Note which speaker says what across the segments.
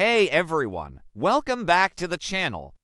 Speaker 1: Hey everyone, welcome back to the channel.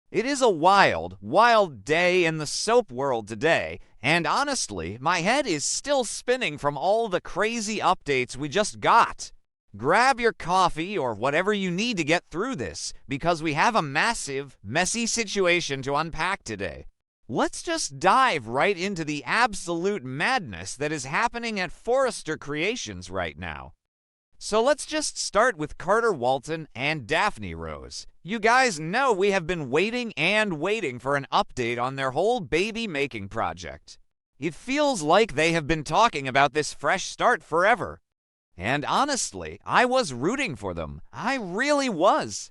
Speaker 1: It is a wild, wild day in the soap world today, and honestly, my head is still spinning from all the crazy updates we just got. Grab your coffee or whatever you need to get through this, because we have a massive, messy situation to unpack today. Let's just dive right into the absolute madness that is happening at Forrester Creations right now. So let's just start with Carter Walton and Daphne Rose. You guys know we have been waiting and waiting for an update on their whole baby making project. It feels like they have been talking about this fresh start forever. And honestly, I was rooting for them. I really was.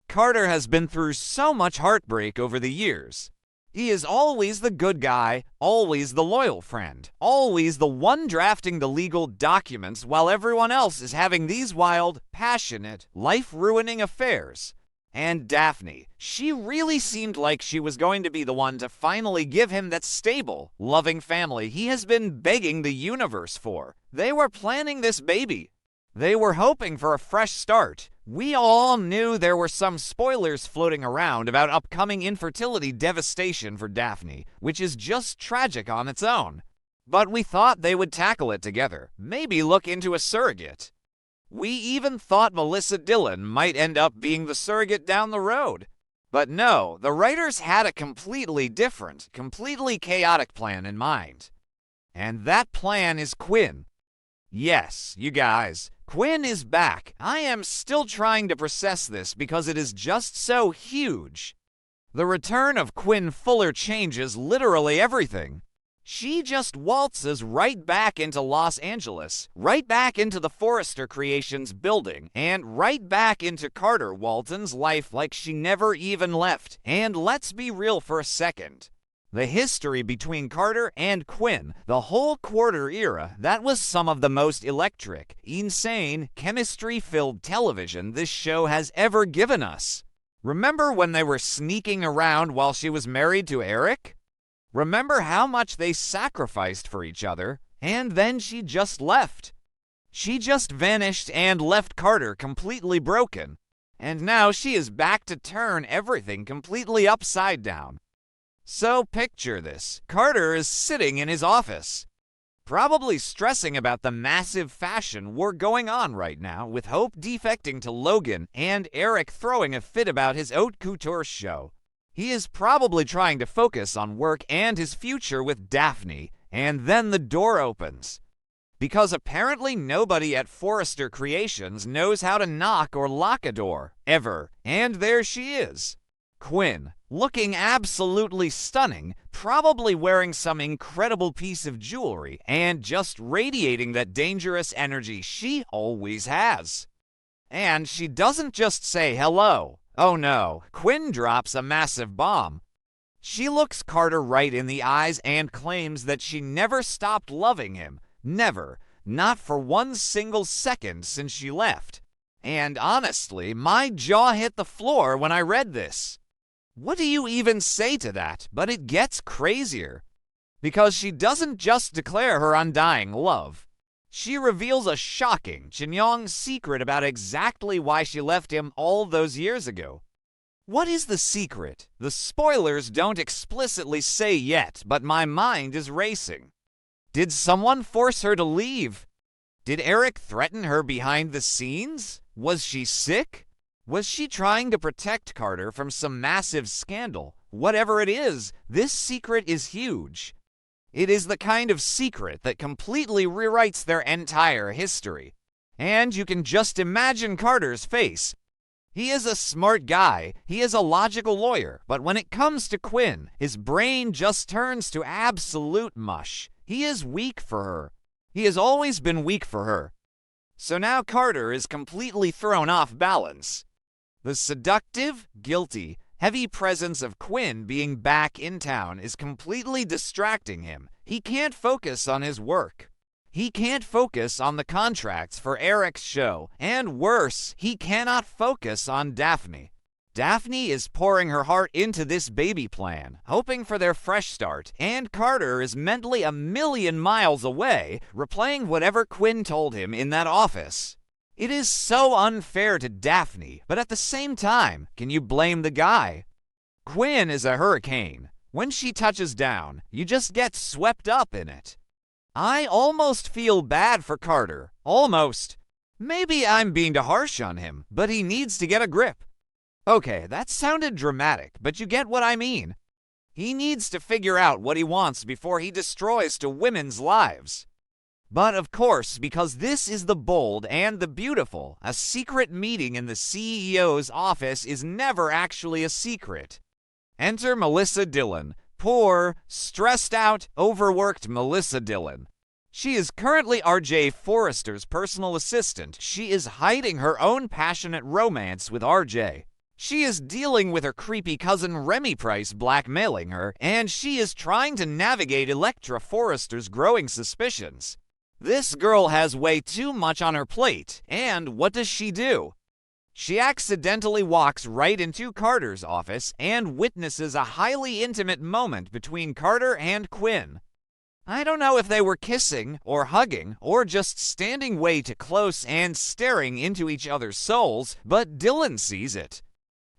Speaker 1: Carter has been through so much heartbreak over the years. He is always the good guy, always the loyal friend, always the one drafting the legal documents while everyone else is having these wild, passionate, life-ruining affairs. And Daphne, she really seemed like she was going to be the one to finally give him that stable, loving family he has been begging the universe for. They were planning this baby. They were hoping for a fresh start. We all knew there were some spoilers floating around about upcoming infertility devastation for Daphne, which is just tragic on its own. But we thought they would tackle it together, maybe look into a surrogate. We even thought Melissa Dillon might end up being the surrogate down the road. But no, the writers had a completely different, completely chaotic plan in mind. And that plan is Quinn. Yes, you guys, Quinn is back. I am still trying to process this because it is just so huge. The return of Quinn Fuller changes literally everything. She just waltzes right back into Los Angeles, right back into the Forrester Creations building, and right back into Carter Walton's life like she never even left. And let's be real for a second. The history between Carter and Quinn, the whole quarter era, that was some of the most electric, insane, chemistry-filled television this show has ever given us. Remember when they were sneaking around while she was married to Eric? Remember how much they sacrificed for each other, and then she just left. She just vanished and left Carter completely broken. And now she is back to turn everything completely upside down. So picture this. Carter is sitting in his office, probably stressing about the massive fashion war going on right now, with Hope defecting to Logan and Eric throwing a fit about his haute couture show. He is probably trying to focus on work and his future with Daphne, and then the door opens. Because apparently nobody at Forrester Creations knows how to knock or lock a door, ever, and there she is. Quinn, looking absolutely stunning, probably wearing some incredible piece of jewelry, and just radiating that dangerous energy she always has. And she doesn't just say hello. Oh no, Quinn drops a massive bomb. She looks Carter right in the eyes and claims that she never stopped loving him. Never. Not for one single second since she left. And honestly, my jaw hit the floor when I read this. What do you even say to that? But it gets crazier. Because she doesn't just declare her undying love. She reveals a shocking, Chinyong secret about exactly why she left him all those years ago. What is the secret? The spoilers don't explicitly say yet, but my mind is racing. Did someone force her to leave? Did Eric threaten her behind the scenes? Was she sick? Was she trying to protect Carter from some massive scandal? Whatever it is, this secret is huge. It is the kind of secret that completely rewrites their entire history. And you can just imagine Carter's face. He is a smart guy, he is a logical lawyer, but when it comes to Quinn, his brain just turns to absolute mush. He is weak for her. He has always been weak for her. So now Carter is completely thrown off balance. The seductive, guilty, heavy presence of Quinn being back in town is completely distracting him. He can't focus on his work. He can't focus on the contracts for Eric's show. And worse, he cannot focus on Daphne. Daphne is pouring her heart into this baby plan, hoping for their fresh start, and Carter is mentally a million miles away, replaying whatever Quinn told him in that office. It is so unfair to Daphne, but at the same time, can you blame the guy? Quinn is a hurricane. When she touches down, you just get swept up in it. I almost feel bad for Carter. Almost. Maybe I'm being too harsh on him, but he needs to get a grip. Okay, that sounded dramatic, but you get what I mean. He needs to figure out what he wants before he destroys to women's lives. But of course, because this is the bold and the beautiful, a secret meeting in the CEO's office is never actually a secret. Enter Melissa Dillon. Poor, stressed out, overworked Melissa Dillon. She is currently RJ Forrester's personal assistant. She is hiding her own passionate romance with RJ. She is dealing with her creepy cousin Remy Price blackmailing her, and she is trying to navigate Electra Forrester's growing suspicions. This girl has way too much on her plate, and what does she do? She accidentally walks right into Carter's office and witnesses a highly intimate moment between Carter and Quinn. I don't know if they were kissing, or hugging, or just standing way too close and staring into each other's souls, but Dillon sees it.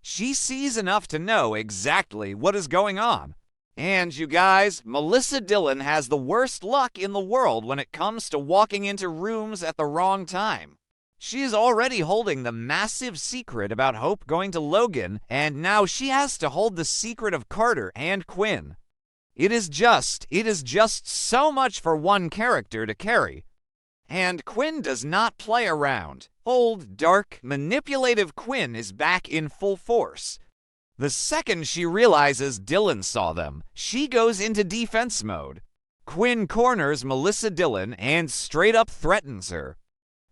Speaker 1: She sees enough to know exactly what is going on. And you guys, Melissa Dillon has the worst luck in the world when it comes to walking into rooms at the wrong time. She is already holding the massive secret about Hope going to Logan, and now she has to hold the secret of Carter and Quinn. It is just so much for one character to carry. And Quinn does not play around. Old, dark, manipulative Quinn is back in full force. The second she realizes Dillon saw them, she goes into defense mode. Quinn corners Melissa Dillon and straight up threatens her.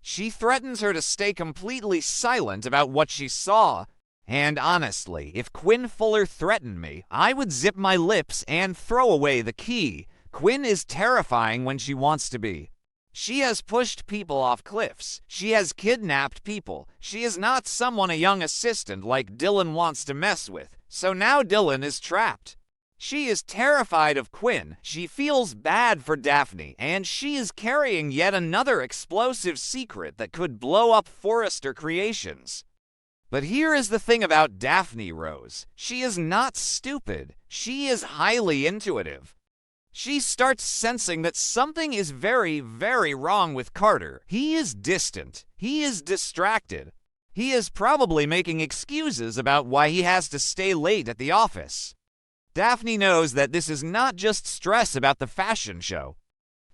Speaker 1: She threatens her to stay completely silent about what she saw. And honestly, if Quinn Fuller threatened me, I would zip my lips and throw away the key. Quinn is terrifying when she wants to be. She has pushed people off cliffs. She has kidnapped people. She is not someone a young assistant like Dillon wants to mess with. So now Dillon is trapped. She is terrified of Quinn. She feels bad for Daphne, and she is carrying yet another explosive secret that could blow up Forrester Creations. But here is the thing about Daphne Rose. She is not stupid. She is highly intuitive. She starts sensing that something is very, very wrong with Carter. He is distant. He is distracted. He is probably making excuses about why he has to stay late at the office. Daphne knows that this is not just stress about the fashion show.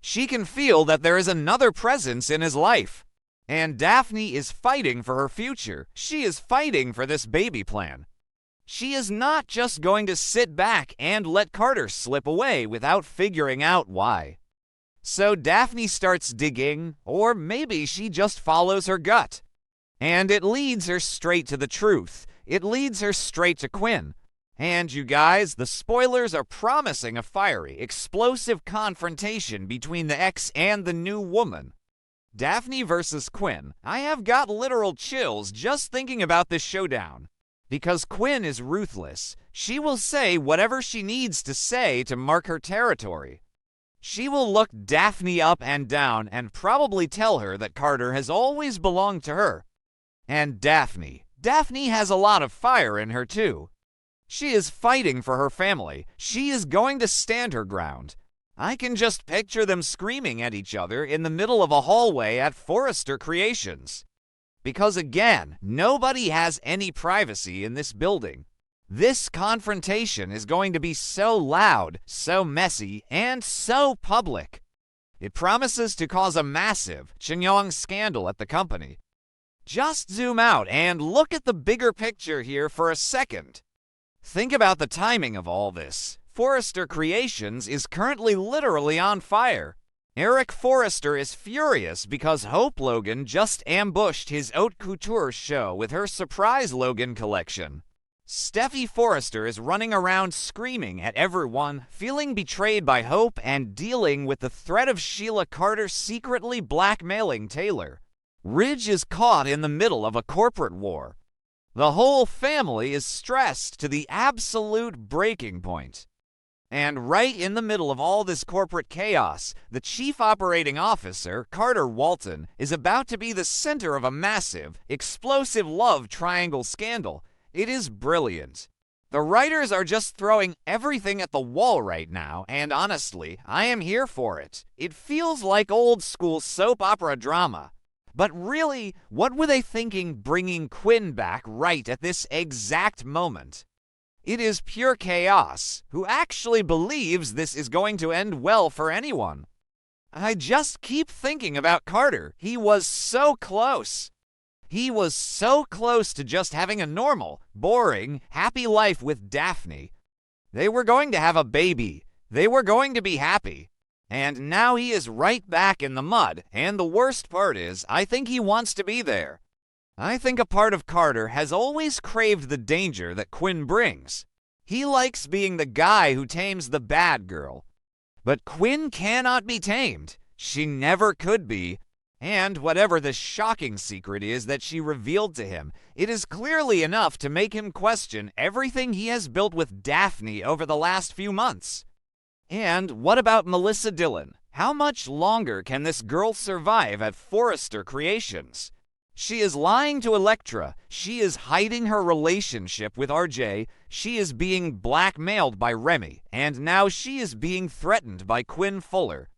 Speaker 1: She can feel that there is another presence in his life. And Daphne is fighting for her future. She is fighting for this baby plan. She is not just going to sit back and let Carter slip away without figuring out why. So Daphne starts digging, or maybe she just follows her gut. And it leads her straight to the truth. It leads her straight to Quinn. And you guys, the spoilers are promising a fiery, explosive confrontation between the ex and the new woman. Daphne versus Quinn. I have got literal chills just thinking about this showdown. Because Quinn is ruthless. She will say whatever she needs to say to mark her territory. She will look Daphne up and down and probably tell her that Carter has always belonged to her. And Daphne has a lot of fire in her too. She is fighting for her family. She is going to stand her ground. I can just picture them screaming at each other in the middle of a hallway at Forrester Creations. Because again, nobody has any privacy in this building. This confrontation is going to be so loud, so messy, and so public. It promises to cause a massive Chinyong scandal at the company. Just zoom out and look at the bigger picture here for a second. Think about the timing of all this. Forrester Creations is currently literally on fire. Eric Forrester is furious because Hope Logan just ambushed his haute couture show with her surprise Logan collection. Steffy Forrester is running around screaming at everyone, feeling betrayed by Hope and dealing with the threat of Sheila Carter secretly blackmailing Taylor. Ridge is caught in the middle of a corporate war. The whole family is stressed to the absolute breaking point. And right in the middle of all this corporate chaos, the chief operating officer, Carter Walton, is about to be the center of a massive, explosive love triangle scandal. It is brilliant. The writers are just throwing everything at the wall right now, and honestly, I am here for it. It feels like old school soap opera drama. But really, what were they thinking bringing Quinn back right at this exact moment? It is pure chaos. Who actually believes this is going to end well for anyone? I just keep thinking about Carter. He was so close. He was so close to just having a normal, boring, happy life with Daphne. They were going to have a baby. They were going to be happy. And now he is right back in the mud, and the worst part is, I think he wants to be there. I think a part of Carter has always craved the danger that Quinn brings. He likes being the guy who tames the bad girl. But Quinn cannot be tamed. She never could be. And whatever the shocking secret is that she revealed to him, it is clearly enough to make him question everything he has built with Daphne over the last few months. And what about Melissa Dillon? How much longer can this girl survive at Forrester Creations? She is lying to Elektra. She is hiding her relationship with RJ. She is being blackmailed by Remy. And now she is being threatened by Quinn Fuller.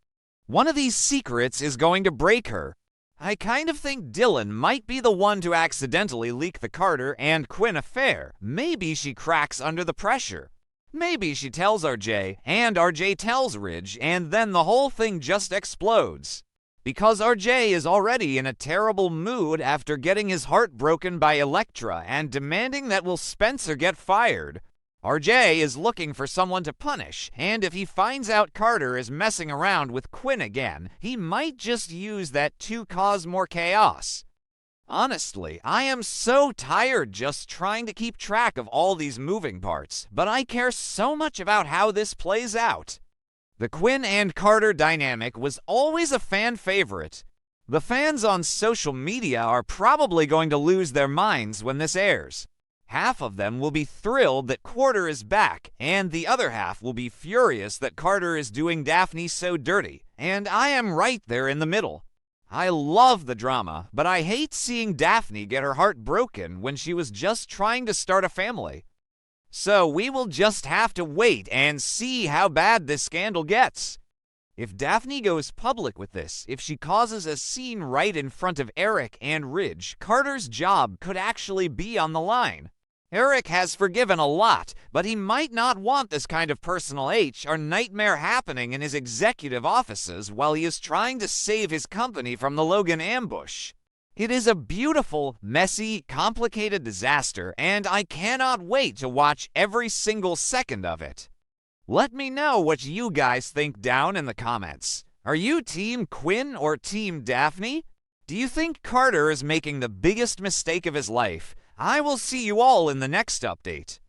Speaker 1: One of these secrets is going to break her. I kind of think Dillon might be the one to accidentally leak the Carter and Quinn affair. Maybe she cracks under the pressure. Maybe she tells RJ, and RJ tells Ridge, and then the whole thing just explodes. Because RJ is already in a terrible mood after getting his heart broken by Elektra and demanding that Will Spencer get fired. RJ is looking for someone to punish, and if he finds out Carter is messing around with Quinn again, he might just use that to cause more chaos. Honestly, I am so tired just trying to keep track of all these moving parts, but I care so much about how this plays out. The Quinn and Carter dynamic was always a fan favorite. The fans on social media are probably going to lose their minds when this airs. Half of them will be thrilled that Carter is back, and the other half will be furious that Carter is doing Daphne so dirty, and I am right there in the middle. I love the drama, but I hate seeing Daphne get her heart broken when she was just trying to start a family. So we will just have to wait and see how bad this scandal gets. If Daphne goes public with this, if she causes a scene right in front of Eric and Ridge, Carter's job could actually be on the line. Eric has forgiven a lot, but he might not want this kind of personal HR nightmare happening in his executive offices while he is trying to save his company from the Logan ambush. It is a beautiful, messy, complicated disaster, and I cannot wait to watch every single second of it. Let me know what you guys think down in the comments. Are you Team Quinn or Team Daphne? Do you think Carter is making the biggest mistake of his life? I will see you all in the next update.